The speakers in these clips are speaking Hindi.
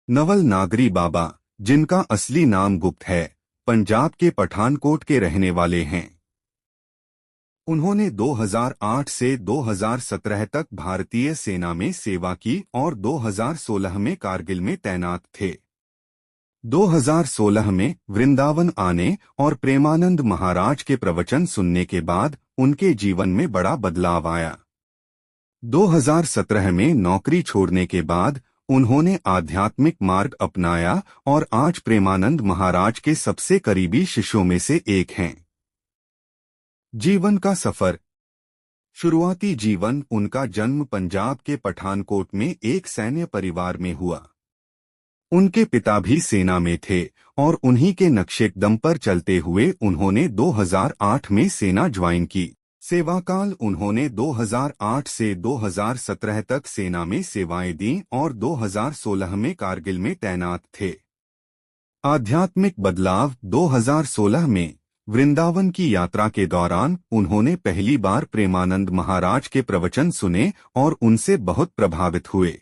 नवल नागरी बाबा, जिनका असली नाम गुप्त है, पंजाब के पठानकोट के रहने वाले हैं। उन्होंने 2008 से 2017 तक भारतीय सेना में सेवा की और 2016 में कारगिल में तैनात थे। 2016 में वृंदावन आने और प्रेमानंद महाराज के प्रवचन सुनने के बाद उनके जीवन में बड़ा बदलाव आया। 2017 में नौकरी छोड़ने के बाद उन्होंने आध्यात्मिक मार्ग अपनाया और आज प्रेमानंद महाराज के सबसे करीबी शिष्यों में से एक हैं। जीवन का सफर। शुरुआती जीवन। उनका जन्म पंजाब के पठानकोट में एक सैन्य परिवार में हुआ। उनके पिता भी सेना में थे और उन्हीं के नक्शेकदम पर चलते हुए उन्होंने 2008 में सेना ज्वाइन की। सेवाकाल। उन्होंने 2008 से 2017 तक सेना में सेवाएं दी और 2016 में कारगिल में तैनात थे। आध्यात्मिक बदलाव। 2016 में वृंदावन की यात्रा के दौरान उन्होंने पहली बार प्रेमानंद महाराज के प्रवचन सुने और उनसे बहुत प्रभावित हुए।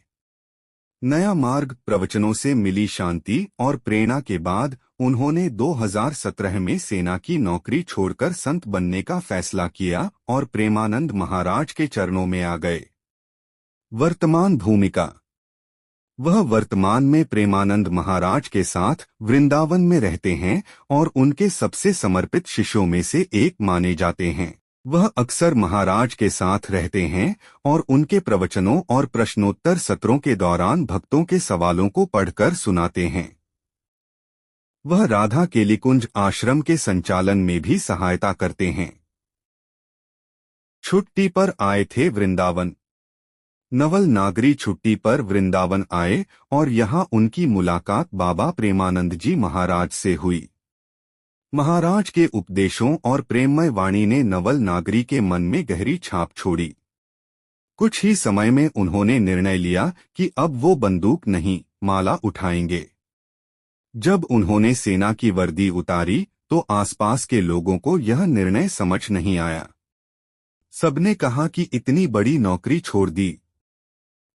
नया मार्ग। प्रवचनों से मिली शांति और प्रेरणा के बाद उन्होंने 2017 में सेना की नौकरी छोड़कर संत बनने का फैसला किया और प्रेमानंद महाराज के चरणों में आ गए। वर्तमान भूमिका। वह वर्तमान में प्रेमानंद महाराज के साथ वृंदावन में रहते हैं और उनके सबसे समर्पित शिष्यों में से एक माने जाते हैं। वह अक्सर महाराज के साथ रहते हैं और उनके प्रवचनों और प्रश्नोत्तर सत्रों के दौरान भक्तों के सवालों को पढ़कर सुनाते हैं। वह राधा केलिकुंज आश्रम के संचालन में भी सहायता करते हैं। छुट्टी पर आए थे वृंदावन। नवल नागरी छुट्टी पर वृंदावन आए और यहाँ उनकी मुलाकात बाबा प्रेमानंद जी महाराज से हुई। महाराज के उपदेशों और प्रेममय वाणी ने नवल नागरी के मन में गहरी छाप छोड़ी। कुछ ही समय में उन्होंने निर्णय लिया कि अब वो बंदूक नहीं, माला उठाएंगे। जब उन्होंने सेना की वर्दी उतारी तो आसपास के लोगों को यह निर्णय समझ नहीं आया। सबने कहा कि इतनी बड़ी नौकरी छोड़ दी।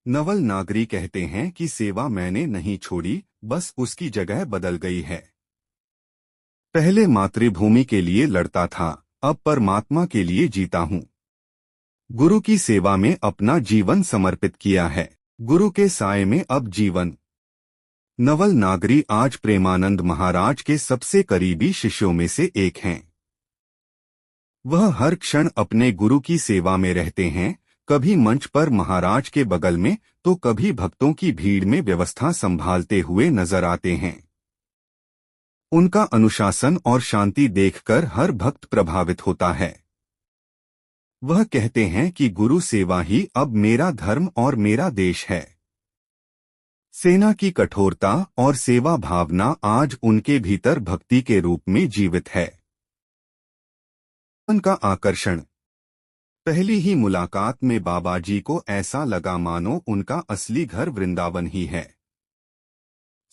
नवल नागरी कहते हैं कि सेवा मैंने नहीं छोड़ी, बस उसकी जगह बदल गई है। पहले मातृभूमि के लिए लड़ता था, अब परमात्मा के लिए जीता हूँ। गुरु की सेवा में अपना जीवन समर्पित किया है। गुरु के साए में अब जीवन। नवल नागरी आज प्रेमानंद महाराज के सबसे करीबी शिष्यों में से एक हैं। वह हर क्षण अपने गुरु की सेवा में रहते हैं, कभी मंच पर महाराज के बगल में तो कभी भक्तों की भीड़ में व्यवस्था संभालते हुए नजर आते हैं। उनका अनुशासन और शांति देखकर हर भक्त प्रभावित होता है। वह कहते हैं कि गुरु सेवा ही अब मेरा धर्म और मेरा देश है। सेना की कठोरता और सेवा भावना आज उनके भीतर भक्ति के रूप में जीवित है। उनका आकर्षण। पहली ही मुलाकात में बाबा जी को ऐसा लगा मानो उनका असली घर वृंदावन ही है।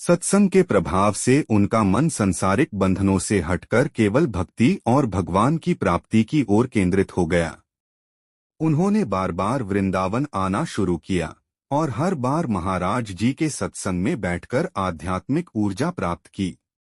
सत्संग के प्रभाव से उनका मन सांसारिक बंधनों से हटकर केवल भक्ति और भगवान की प्राप्ति की ओर केंद्रित हो गया। उन्होंने बार बार वृंदावन आना शुरू किया और हर बार महाराज जी के सत्संग में बैठकर आध्यात्मिक ऊर्जा प्राप्त की।